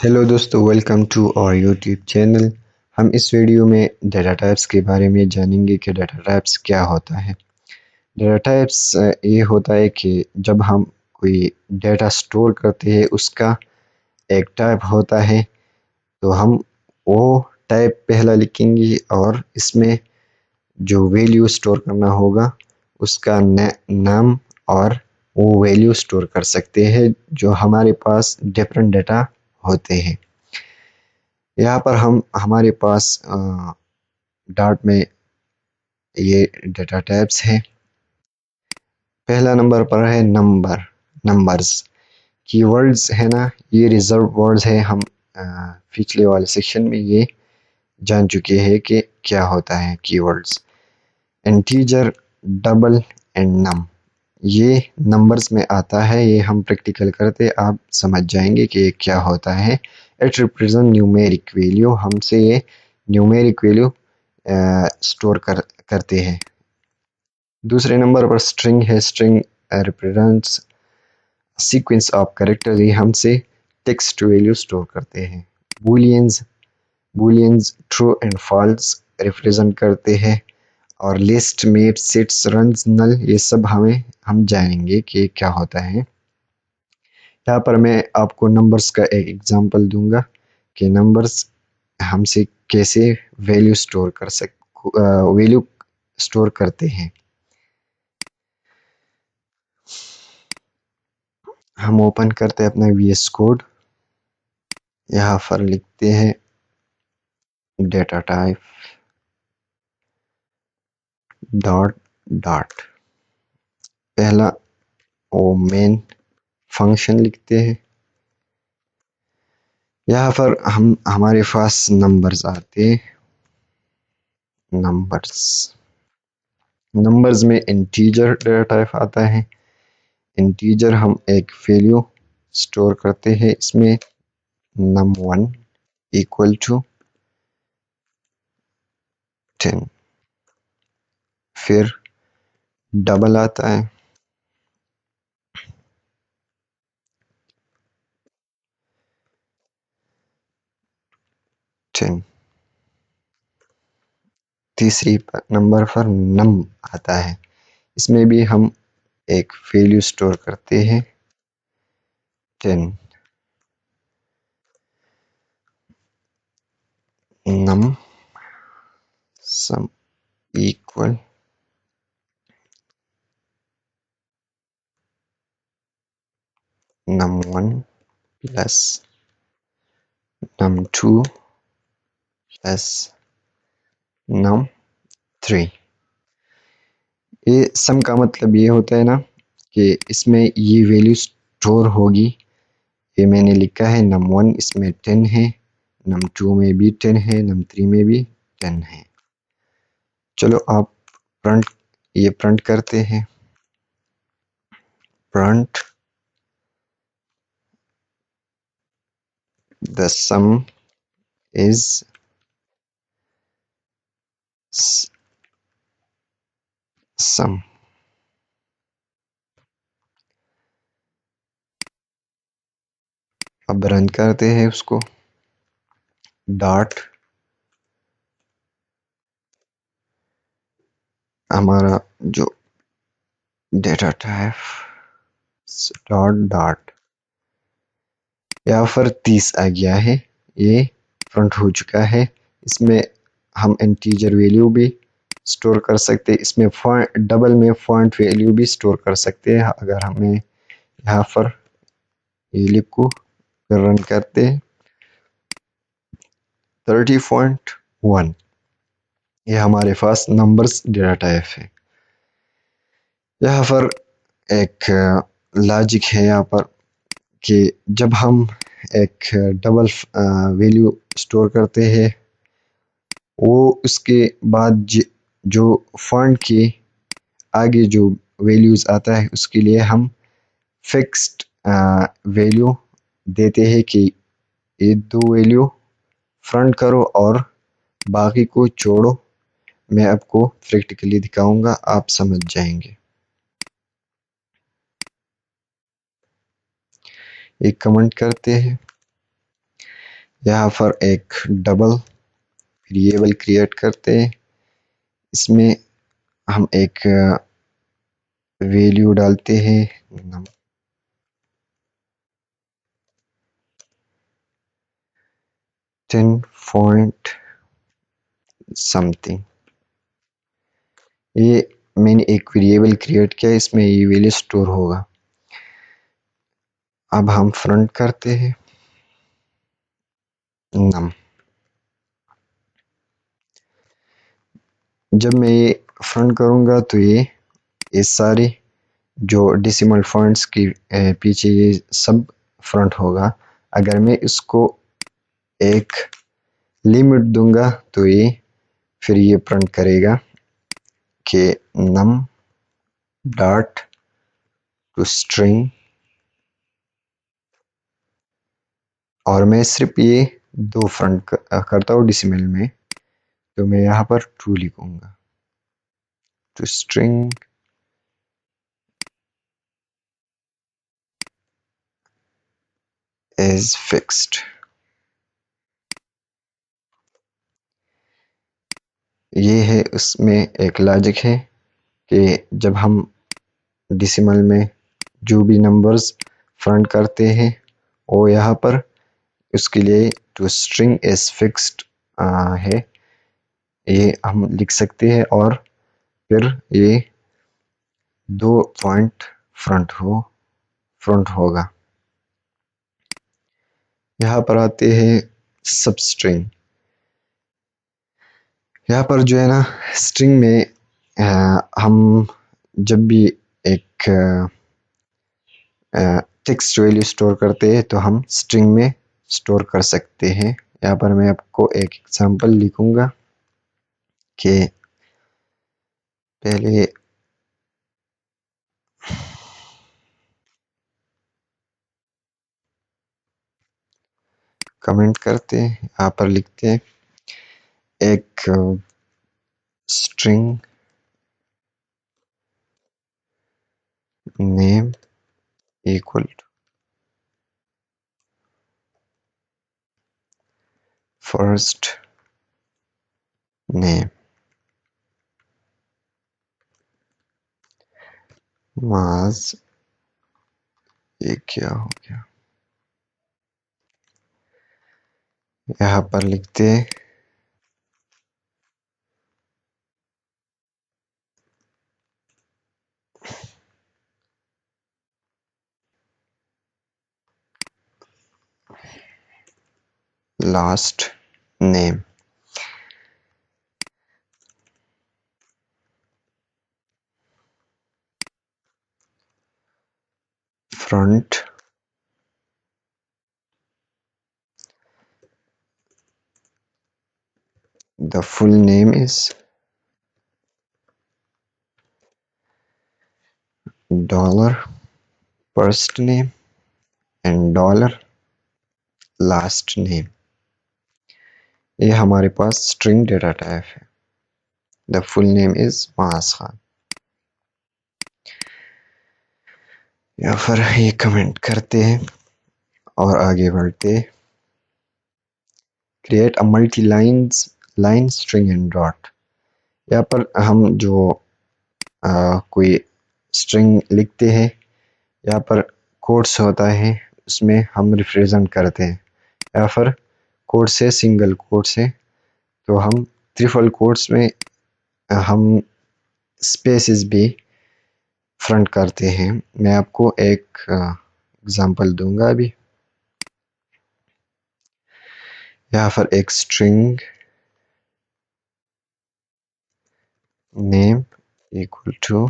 Hello दोस्तों, welcome to our YouTube channel. हम इस वीडियो में डाटा टाइप्स के बारे में जानेंगे कि डाटा टाइप्स क्या होता है। डाटा टाइप्स ये होता है कि जब हम कोई डाटा स्टोर करते हैं उसका एक टाइप होता है, तो हम वो टाइप पहला लिखेंगे और इसमें जो वैल्यू स्टोर करना होगा उसका नाम और वो वैल्यू स्टोर कर सकते हैं जो हमारे पास डिफरेंट डाटा होते हैं। यहाँ पर हमारे पास डाट में ये डाटा टाइप्स है। पहला नंबर पर है नंबर्स। कीवर्ड्स है ना, ये रिजर्व वर्ड्स है। हम पिछले वाले सेक्शन में ये जान चुके हैं कि क्या होता है keywords. Integer, double and num, ये नंबर्स में आता है। ये हम प्रैक्टिकल करते आप समझ जाएंगे कि ये क्या होता है। इट रिप्रेजेंट न्यूमेरिक वैल्यू, हमसे ये न्यूमेरिक वैल्यू स्टोर करते हैं। दूसरे नंबर पर स्ट्रिंग है। String represents sequence of characters, ये हमसे टेक्स्ट वैल्यू स्टोर करते हैं। बूलियंस बूलियंस ट्रू एंड फॉल्स रिप्रेजेंट करते हैं। और लिस्ट, मैप, सेट्स, रंस, नल, ये सब हम जानेंगे कि क्या होता है। यहाँ पर मैं आपको नंबर्स का एक एग्जांपल दूंगा कि नंबर्स हमसे कैसे वैल्यू स्टोर करते हैं। हम ओपन करते हैं अपना VS कोड। यहाँ पर लिखते हैं डेटा टाइप डॉट डॉट, पहला वो मेन फंक्शन लिखते हैं। यहाँ पर हमारे पास नंबर्स आते हैं। नंबर्स में इंटीजर डेटा टाइप आता है। इंटीजर हम एक वैल्यू स्टोर करते हैं, इसमें num1 इक्वल टू 10। फिर डबल आता है, टेन। तीसरी नंबर पर नम आता है, इसमें भी हम एक वैल्यू स्टोर करते हैं 10। Num sum equal num1 plus num2 plus num3। ये सम का मतलब ये होता है ना कि इसमें ये वैल्यू स्टोर होगी। ये मैंने लिखा है num1 इसमें 10 है, num2 में भी 10 है, num3 में भी 10 है। चलो आप प्रिंट करते हैं। Print the sum is sum. अब रन करते हैं उसको। डॉट हमारा जो डेटा टाइप डॉट डॉट, यहाँ पर 30 आ गया है। ये प्रिंट हो चुका है। इसमें हम इंटीजर वैल्यू भी स्टोर कर सकते हैं। इसमें डबल में फॉन्ट वैल्यू भी स्टोर कर सकते हैं। अगर हमें यहाँ पर ये लिखो, रन करते 30.1, ये हमारे पास नंबर्स डेटा टाइप है। यहाँ पर एक लॉजिक है यहाँ पर कि जब हम एक डबल वैल्यू स्टोर करते हैं, वो उसके बाद जो फॉन्ट के आगे जो वैल्यूज आता है उसके लिए हम फिक्स्ड वैल्यू देते हैं कि ये दो वैल्यू फ्रंट करो और बाकी को छोड़ो। मैं आपको प्रैक्टिकली दिखाऊंगा, आप समझ जाएंगे। एक कमेंट करते हैं। यहाँ पर एक डबल वेरिएबल क्रिएट करते हैं। इसमें हम एक वैल्यू डालते हैं 10 पॉइंट समथिंग। ये मैंने एक वेरिएबल क्रिएट किया, इसमें ये वैल्यू स्टोर होगा। अब हम फ्रंट करते हैं नम। जब मैं ये फ्रंट करूंगा तो ये सारे जो डेसिमल पॉइंट्स की पीछे ये सब फ्रंट होगा। अगर मैं इसको एक लिमिट दूंगा तो ये फिर ये प्रिंट करेगा कि नम डॉट टू स्ट्रिंग, और मैं सिर्फ ये दो फ्रंट करता हूँ डेसिमल में, तो मैं यहाँ पर 2 लिखूंगा। To string is fixed. ये है, उसमें एक लॉजिक है कि जब हम डेसिमल में जो भी नंबर्स फ्रंट करते हैं वो यहाँ पर उसके लिए टू स्ट्रिंग इज फिक्स्ड है, ये हम लिख सकते हैं। और फिर ये 2 पॉइंट फ्रंट होगा। यहाँ पर आते हैं सब स्ट्रिंग। यहाँ पर जो है ना, स्ट्रिंग में हम जब भी एक टेक्स्ट वैल्यू स्टोर करते हैं तो हम स्ट्रिंग में स्टोर कर सकते हैं। यहाँ पर मैं आपको एक एग्जांपल लिखूंगा कि पहले कमेंट करते हैं, यहाँ पर लिखते हैं एक string name equal to first name माज। ये क्या हो गया, यहाँ पर लिखते हैं last name. Front the full name is dollar first name and dollar last name। ये हमारे पास स्ट्रिंग डेटा टाइप है। The full name is mass Khan. यहाँ पर ये कमेंट करते हैं और आगे बढ़ते। Create a multi line string and dot. यहाँ पर हम जो कोई स्ट्रिंग लिखते हैं, यहाँ पर कोट्स होता है, उसमें हम रिप्रेजेंट करते हैं। यहाँ पर कोट से सिंगल कोट से, तो हम ट्रिपल कोट्स में हम स्पेसेस भी फ्रंट करते हैं। मैं आपको एक एग्जांपल दूंगा अभी। यहाँ पर एक string name equal to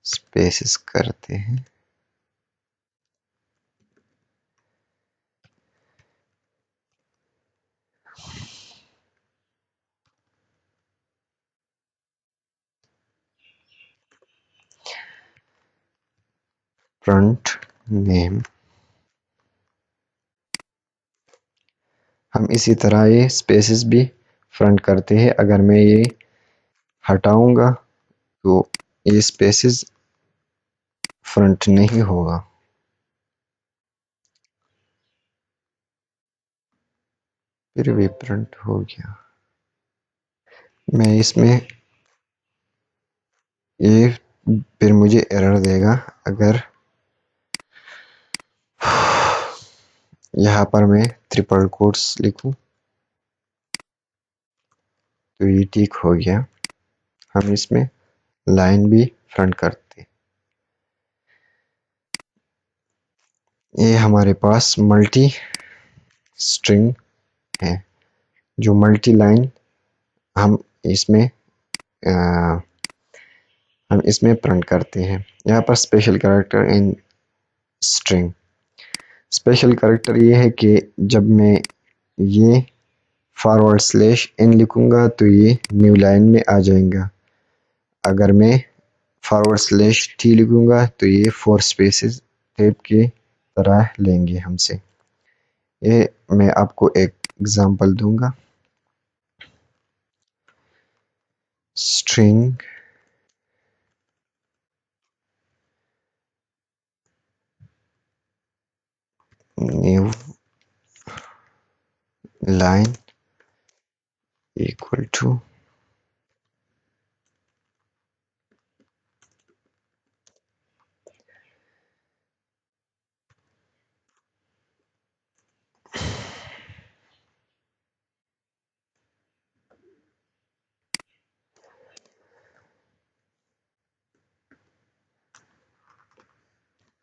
spaces करते हैं। Front name. हम इसी तरह ये स्पेसेस भी फ्रंट करते हैं। अगर मैं ये हटाऊंगा तो ये स्पेसेस फ्रंट नहीं होगा। फिर भी प्रिंट हो गया। मैं इसमें ये फिर मुझे एरर देगा अगर यहाँ पर मैं ट्रिपल कोट्स लिखूं तो ये ठीक हो गया। हम इसमें लाइन भी फ्रंट करते। ये हमारे पास मल्टी स्ट्रिंग है। जो मल्टी लाइन हम इसमें हम इसमें प्रिंट करते हैं। यहाँ पर special character in string. Special character ये है कि जब मैं ये फॉरवर्ड स्लैश इन लिखूंगा तो ये न्यू लाइन में आ जाएगा। अगर मैं फॉरवर्ड स्लैश टी लिखूंगा तो ये फोर स्पेसेस टाइप की तरह लेंगे हमसे। ये मैं आपको एक एग्जांपल दूंगा। String new line equal to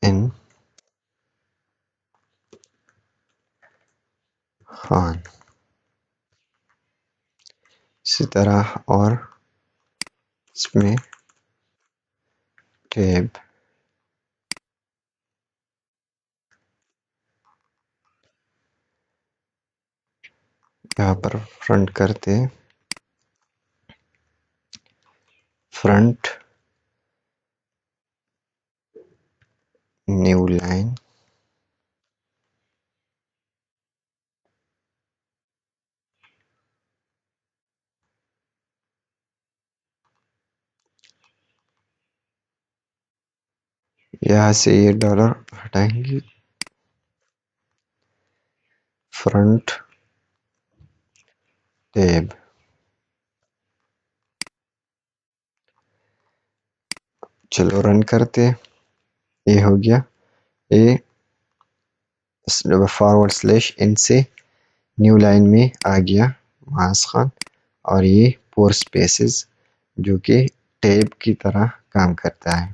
इन हान। इसी तरह और इसमें टैब यहाँ पर फ्रंट करते फ्रंट न्यू लाइन यहाँ से ये डॉलर हटाएंगे। फ्रंट टैब चलो रन करते। ये हो गया। ये फॉरवर्ड स्लैश इन से न्यू लाइन में आ गया मास खान। और ये फोर स्पेसेस जो कि टैब की तरह काम करता है।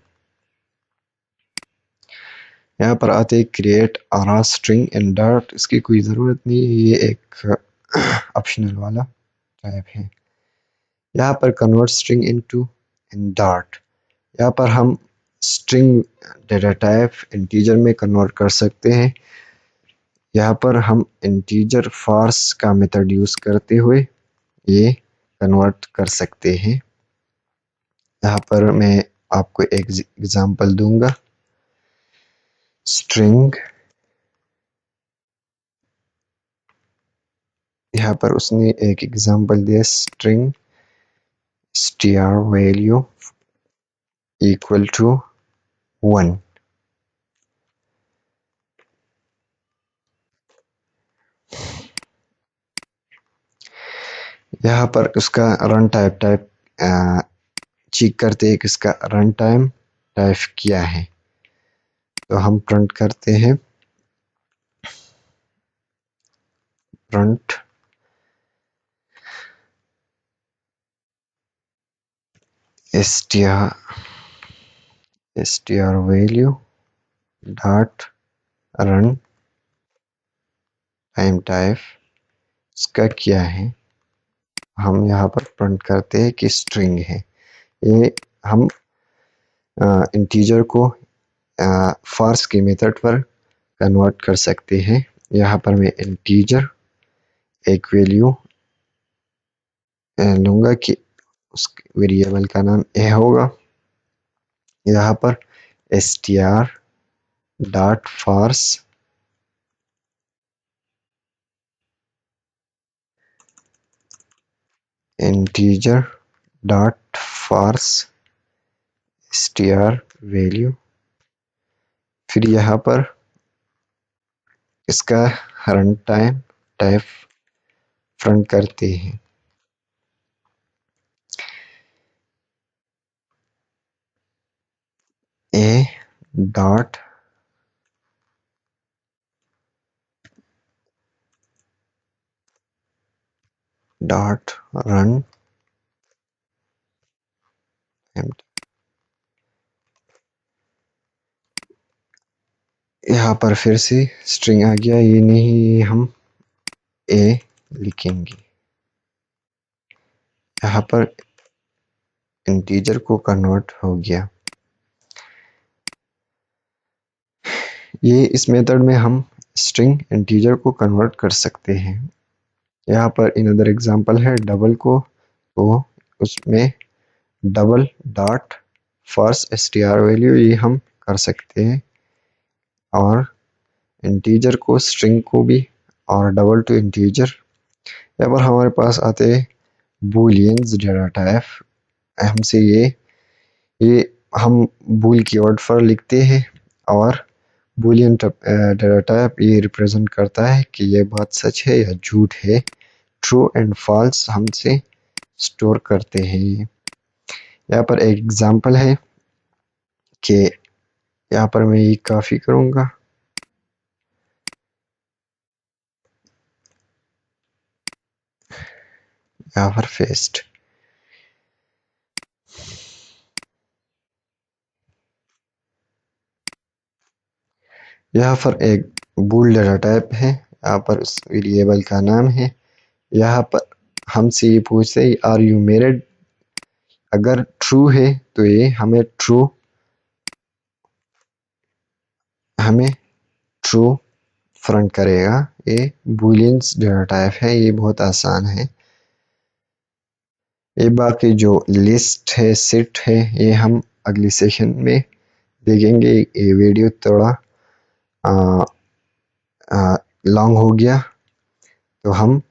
यहाँ पर आते हैं क्रिएट आरा स्ट्रिंग इन डार्ट। इसकी कोई ज़रूरत नहीं है, ये एक ऑप्शनल वाला टाइप है। यहाँ पर convert string into in dart. यहाँ पर हम स्ट्रिंग डेटा टाइप इंटीजर में कन्वर्ट कर सकते हैं। यहाँ पर हम इंटीजर फार्स का मेथड यूज़ करते हुए ये कन्वर्ट कर सकते हैं। यहाँ पर मैं आपको एक एग्जांपल दूंगा। स्ट्रिंग, यहाँ पर उसने एक एग्जांपल दिया string str value equal to 1। यहाँ पर उसका रन टाइप चेक करते हैं कि इसका रन टाइम टाइप क्या है। तो हम प्रिंट करते हैं print str value dot run time type इसका क्या है। हम यहाँ पर प्रिंट करते हैं कि स्ट्रिंग है। ये हम इंटीजर को फार्स के मेथड पर कन्वर्ट कर सकते हैं। यहाँ पर मैं इंटीजर एक वैल्यू लूंगा कि उस वेरिएबल का नाम ए होगा। यहाँ पर str dot parse integer dot parse str value. फिर यहाँ पर इसका रन टाइम टाइप फ्रंट करते हैं। ए डॉट डॉट रन, यहाँ पर फिर से स्ट्रिंग आ गया, ये नहीं हम ए लिखेंगे, यहाँ पर इंटीजर को कन्वर्ट हो गया। ये इस मेथड में हम स्ट्रिंग इंटीजर को कन्वर्ट कर सकते हैं। यहाँ पर अनदर एग्जांपल है डबल को, तो उसमें double dot first str value ये हम कर सकते हैं, और इंटीजर को स्ट्रिंग को भी, और डबल टू इंटीजर। यहाँ पर हमारे पास आते हैं बूलियंस डेटा टाइप। हमसे ये हम बूल कीवर्ड पर लिखते हैं, और बूलियन डेटा टाइप ये रिप्रेजेंट करता है कि ये बात सच है या झूठ है। ट्रू एंड फॉल्स हमसे स्टोर करते हैं। यहाँ पर एक एग्जांपल है कि यहाँ पर मैं ये कॉपी करूँगा, यहाँ पर पेस्ट। यहाँ पर एक बूल डेटा टाइप है, यहाँ पर उस वेरिएबल का नाम है। यहाँ पर हमसे ये पूछते हैं आर यू मैरिड, अगर ट्रू है तो ये हमें ट्रू फ्रंट करेगा। ये बूलियंस डेटा टाइप है, ये बहुत आसान है। ये बाकी जो लिस्ट है, सेट है, ये हम अगली सेशन में देखेंगे। ये वीडियो थोड़ा लॉन्ग हो गया, तो हम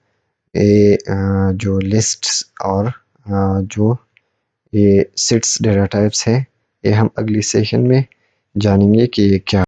ये जो लिस्ट्स और जो ये सेट्स डेटा टाइप्स है, ये हम अगली सेशन में जानेंगे कि ये क्या